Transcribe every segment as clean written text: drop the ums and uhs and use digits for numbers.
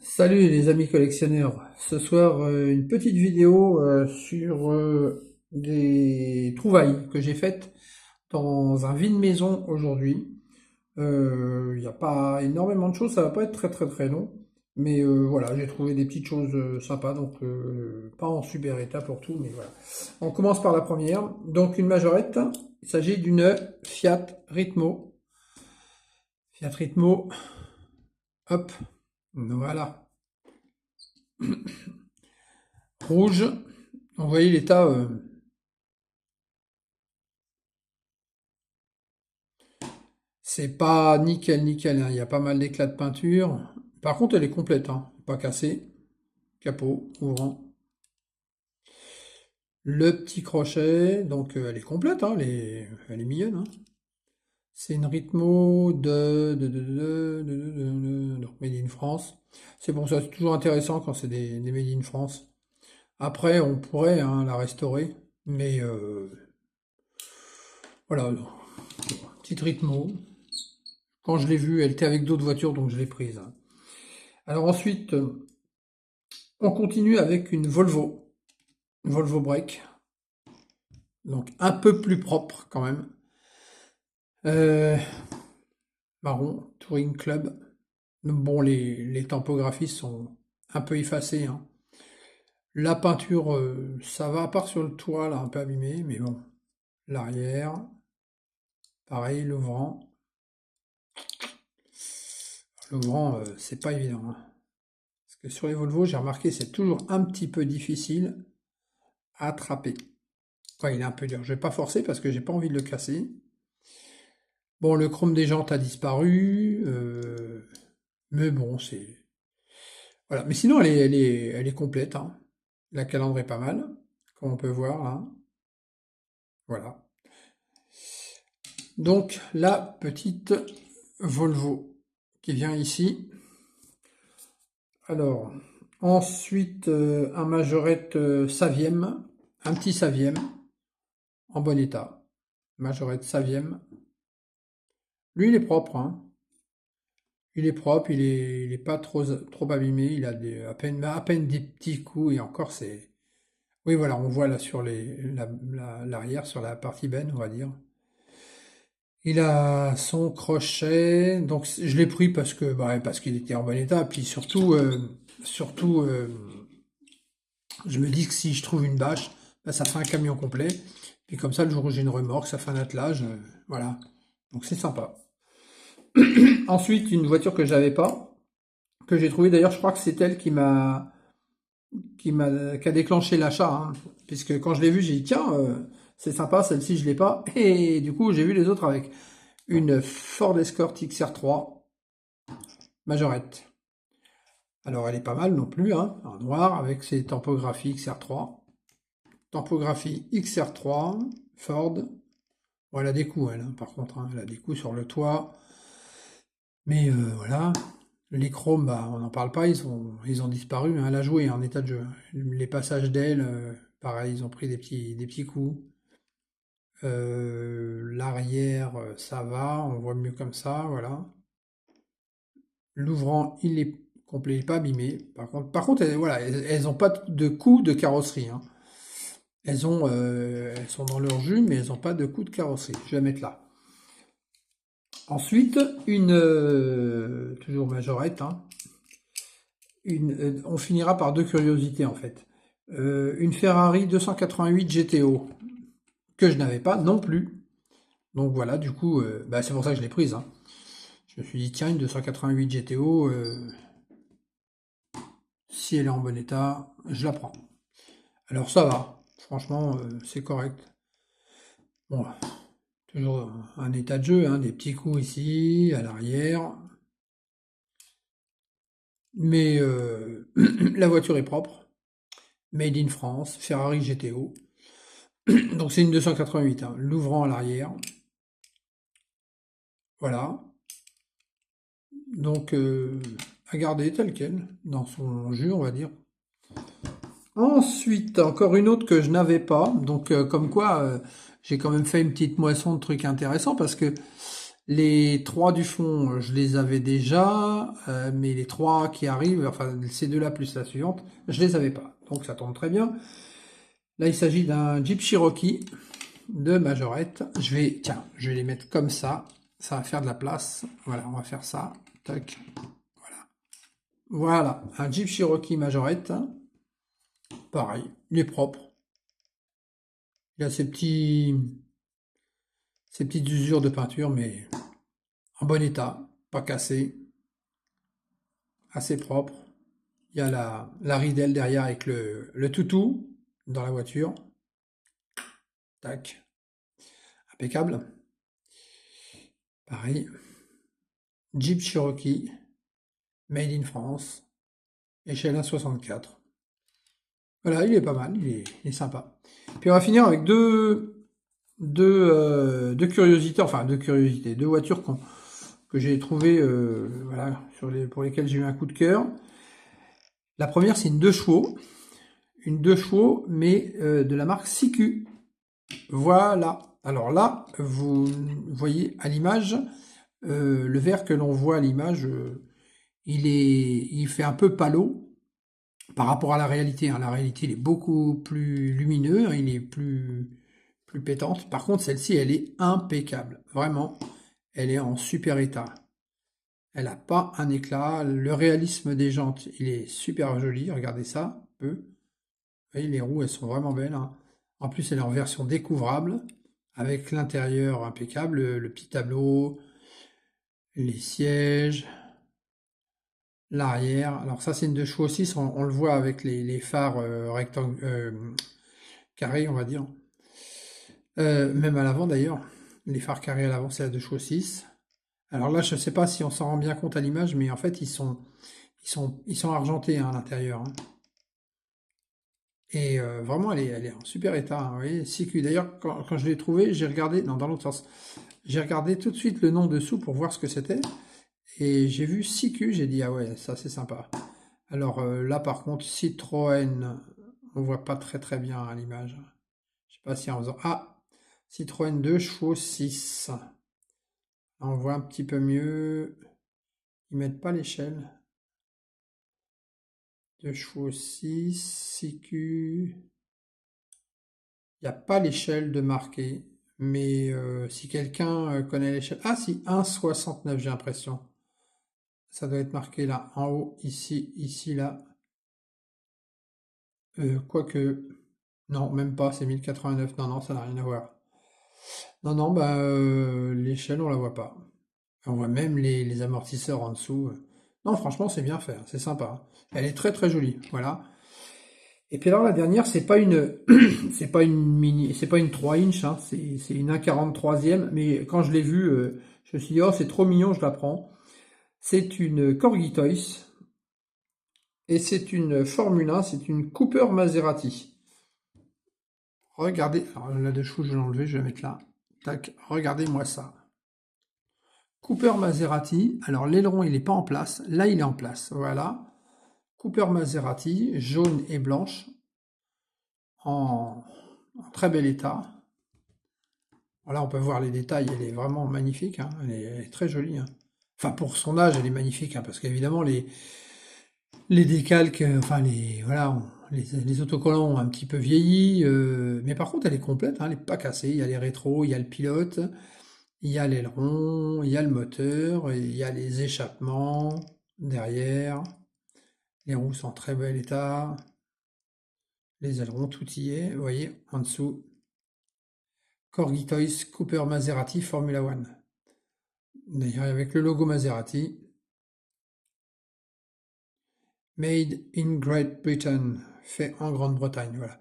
Salut les amis collectionneurs. Ce soir, une petite vidéo sur des trouvailles que j'ai faites dans un vide-maison aujourd'hui. Il n'y a pas énormément de choses, ça va pas être très très très long, mais voilà, j'ai trouvé des petites choses sympas, donc pas en super état pour tout, mais voilà. On commence par la première. Donc une majorette. Il s'agit d'une Fiat Ritmo. Fiat Ritmo, hop, voilà, rouge. Vous voyez l'état. C'est pas nickel nickel, hein. Il y a pas mal d'éclats de peinture. Par contre, elle est complète, hein. Pas cassée. Capot, ouvrant. Le petit crochet, donc elle est complète, hein. Elle est mignonne, hein. C'est une Ritmo donc Made in France. C'est pour ça, c'est toujours intéressant quand c'est des Made in France. Après, on pourrait hein, la restaurer, mais voilà, petite Ritmo. Quand je l'ai vue, elle était avec d'autres voitures, donc je l'ai prise, hein. Alors ensuite, on continue avec une Volvo Break, donc un peu plus propre quand même. Euh, Marron, Touring Club. Bon, les tampographies sont un peu effacées, hein. La peinture, ça va, à part sur le toit, là, un peu abîmé, mais bon. L'arrière, pareil, l'ouvrant. L'ouvrant, c'est pas évident, hein. Parce que sur les Volvo, j'ai remarqué, c'est toujours un petit peu difficile à attraper. Ouais, il est un peu dur. Je vais pas forcer parce que j'ai pas envie de le casser. Bon, le chrome des jantes a disparu, mais bon, c'est... Voilà. Mais sinon, elle est complète, hein. La calandre est pas mal, comme on peut voir, hein. Voilà. Donc, la petite Volvo qui vient ici. Alors, ensuite, un majorette Saviem, un petit Saviem, en bon état. Majorette Saviem. Lui, il est propre, hein. Il est propre, il est pas trop abîmé, il a à peine des petits coups, et encore, c'est... Oui, voilà, on voit là sur l'arrière, sur la partie benne, on va dire. Il a son crochet, donc je l'ai pris parce qu'il était en bon état, puis surtout, je me dis que si je trouve une bâche, bah, ça fait un camion complet, puis comme ça, le jour où j'ai une remorque, ça fait un attelage, voilà. Donc c'est sympa. Ensuite, une voiture que j'avais pas, que j'ai trouvée d'ailleurs, je crois que c'est elle qui a déclenché l'achat, hein. Puisque quand je l'ai vue, j'ai dit tiens, c'est sympa, celle-ci je l'ai pas, et du coup j'ai vu les autres avec une Ford Escort XR3 majorette. Alors elle est pas mal non plus, hein, en noir avec ses tampographies XR3, tampographie XR3 Ford. Bon, elle a des coups elle, hein, par contre, hein, elle a des coups sur le toit, mais voilà. Les chromes, bah, on n'en parle pas, ils ont disparu, hein, elle a joué en état de jeu. Les passages d'ailes, pareil, ils ont pris des petits coups. L'arrière, ça va, on voit mieux comme ça, voilà. L'ouvrant, il est complet, il n'est pas abîmé. Par contre, voilà, elles n'ont pas de coups de carrosserie, hein. Elles sont dans leur jus, mais elles n'ont pas de coups de carrosserie. Je vais la mettre là. Ensuite, toujours majorette, hein. On finira par deux curiosités en fait. Une Ferrari 288 GTO que je n'avais pas non plus. Donc voilà, du coup, bah, c'est pour ça que je l'ai prise, hein. Je me suis dit, tiens, une 288 GTO, si elle est en bon état, je la prends. Alors ça va, franchement, c'est correct. Bon, toujours un état de jeu, hein, des petits coups ici, à l'arrière. Mais la voiture est propre. Made in France, Ferrari GTO. Donc c'est une 288, hein, l'ouvrant à l'arrière. Voilà. Donc à garder tel quel, dans son jus, on va dire. Ensuite, encore une autre que je n'avais pas. Donc comme quoi, j'ai quand même fait une petite moisson de trucs intéressants parce que Les trois du fond, je les avais déjà, mais les trois qui arrivent, enfin ces deux-là plus la suivante, je les avais pas. Donc ça tombe très bien. Là, il s'agit d'un Jeep Cherokee de majorette. Tiens, je vais les mettre comme ça. Ça va faire de la place. Voilà, on va faire ça. Tac. Voilà, un Jeep Cherokee majorette. Pareil, il est propre. Il a ces petites usures de peinture, mais en bon état, pas cassé, assez propre. Il y a la ridelle derrière avec le toutou dans la voiture. Tac, impeccable. Pareil, Jeep Cherokee, made in France, échelle 1,64. Voilà, il est pas mal, il est sympa. Puis on va finir avec deux curiosités, enfin deux curiosités, deux voitures que j'ai trouvées, voilà, pour lesquelles j'ai eu un coup de cœur. La première, c'est une 2 chevaux, mais de la marque CQ. Voilà. Alors là, vous voyez à l'image, le vert que l'on voit à l'image, il fait un peu palo par rapport à la réalité, hein. La réalité, il est beaucoup plus lumineux, hein, il est plus pétante. Par contre, celle-ci, elle est impeccable. Vraiment, elle est en super état. Elle n'a pas un éclat. Le réalisme des jantes, il est super joli. Regardez ça, un peu. Vous voyez, les roues, elles sont vraiment belles, hein. En plus, elle est en version découvrable, avec l'intérieur impeccable, le petit tableau, les sièges, l'arrière. Alors ça, c'est une 2 chevaux 6, on le voit avec les phares carrés, on va dire. Même à l'avant d'ailleurs. Les phares carrés à l'avant, c'est la 2 chevaux 6. Alors là, je ne sais pas si on s'en rend bien compte à l'image, mais en fait, ils sont argentés, hein, à l'intérieur, hein. Et vraiment, elle est en super état, hein, vous voyez, CQ. D'ailleurs, quand je l'ai trouvé, j'ai regardé, non, dans l'autre sens, j'ai regardé tout de suite le nom dessous pour voir ce que c'était. Et j'ai vu CQ, j'ai dit, ah ouais, ça c'est sympa. Alors là, par contre, Citroën, on voit pas très très bien à l'image. Je sais pas si en faisant... Ah, Citroën 2 chevaux 6. Là, on voit un petit peu mieux. Ils mettent pas l'échelle. 2 chevaux 6, CQ. Il n'y a pas l'échelle de marqué. Mais si quelqu'un connaît l'échelle... Ah si, 1,69 j'ai l'impression. Ça doit être marqué là, en haut, ici, là. Quoique... Non, même pas, c'est 1089. Non, non, ça n'a rien à voir. Non, non, bah, l'échelle, on la voit pas. On voit même les amortisseurs en dessous. Non, franchement, c'est bien fait, hein, c'est sympa. Elle est très très jolie, voilà. Et puis alors la dernière, c'est pas une, c'est pas une mini, c'est pas une 3 inch, hein, c'est une 1,43e. Mais quand je l'ai vue, je me suis dit, oh, c'est trop mignon, je la prends. C'est une Corgi Toys et c'est une Formule 1, c'est une Cooper Maserati. Regardez, alors la dessous, je vais l'enlever, je vais la mettre là. Tac, regardez-moi ça. Cooper Maserati, alors l'aileron il n'est pas en place, là il est en place, voilà. Cooper Maserati, jaune et blanche, en très bel état. Voilà, on peut voir les détails, elle est vraiment magnifique, hein, elle est très jolie, hein. Enfin, pour son âge, elle est magnifique, hein, parce qu'évidemment, les décalques, enfin, voilà, les autocollants ont un petit peu vieilli, mais par contre, elle est complète, hein, elle n'est pas cassée. Il y a les rétros, il y a le pilote, il y a l'aileron, il y a le moteur, et il y a les échappements derrière. Les roues sont en très bel état. Les ailerons, tout y est. Vous voyez, en dessous. Corgi Toys Cooper Maserati Formula One. D'ailleurs, avec le logo Maserati. Made in Great Britain. Fait en Grande-Bretagne, voilà.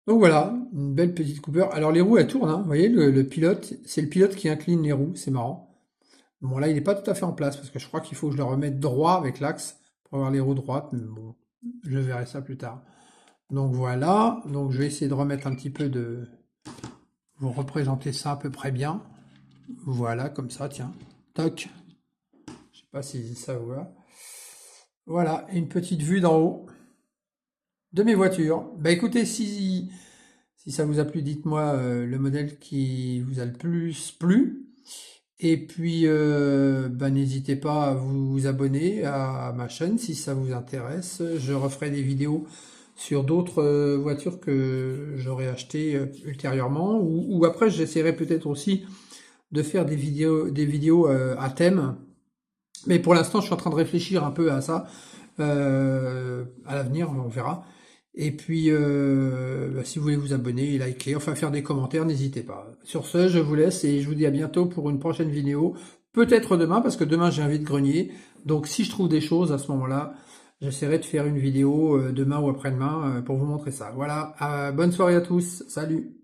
Donc voilà, une belle petite Cooper. Alors les roues, elles tournent, hein. Vous voyez, le pilote, c'est le pilote qui incline les roues, c'est marrant. Bon, là, il n'est pas tout à fait en place, parce que je crois qu'il faut que je le remette droit avec l'axe, pour avoir les roues droites, mais bon, je verrai ça plus tard. Donc voilà, donc je vais essayer de remettre un petit peu de... Vous représenter ça à peu près bien. Voilà, comme ça, tiens. Toc. Je sais pas si ça vous va. Voilà, une petite vue d'en haut de mes voitures. Bah écoutez, si ça vous a plu, dites-moi le modèle qui vous a le plus plu. Et puis, n'hésitez pas à vous abonner à ma chaîne si ça vous intéresse. Je referai des vidéos sur d'autres voitures que j'aurai achetées ultérieurement. Ou après, j'essaierai peut-être aussi de faire des vidéos à thème. Mais pour l'instant, je suis en train de réfléchir un peu à ça. À l'avenir, on verra. Et puis, si vous voulez vous abonner, liker, enfin faire des commentaires, n'hésitez pas. Sur ce, je vous laisse et je vous dis à bientôt pour une prochaine vidéo. Peut-être demain, parce que demain j'ai un vide-grenier. Donc si je trouve des choses à ce moment-là, j'essaierai de faire une vidéo demain ou après-demain pour vous montrer ça. Voilà, bonne soirée à tous. Salut!